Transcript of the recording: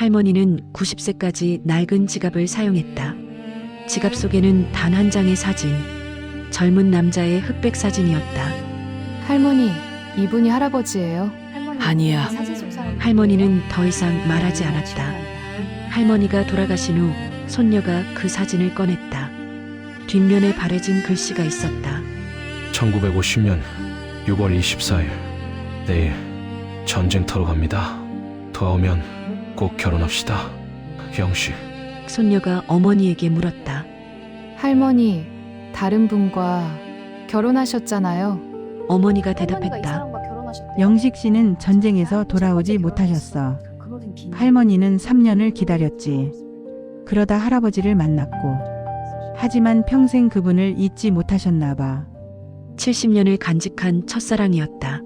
할머니는 90세까지 낡은 지갑을 사용했다. 지갑 속에는 단 한 장의 사진, 젊은 남자의 흑백 사진이었다. 할머니, 이분이 할아버지예요. 아니야. 할머니는 더 이상 말하지 않았다. 할머니가 돌아가신 후 손녀가 그 사진을 꺼냈다. 뒷면에 바래진 글씨가 있었다. 1950년 6월 24일 내일 전쟁터로 갑니다. 돌아오면 꼭 결혼합시다. 영식. 손녀가 어머니에게 물었다. 할머니, 다른 분과 결혼하셨잖아요. 어머니가 대답했다. 영식 씨는 전쟁에서 돌아오지 못하셨어. 할머니는 3년을 기다렸지. 그러다 할아버지를 만났고. 하지만 평생 그분을 잊지 못하셨나 봐. 70년을 간직한 첫사랑이었다.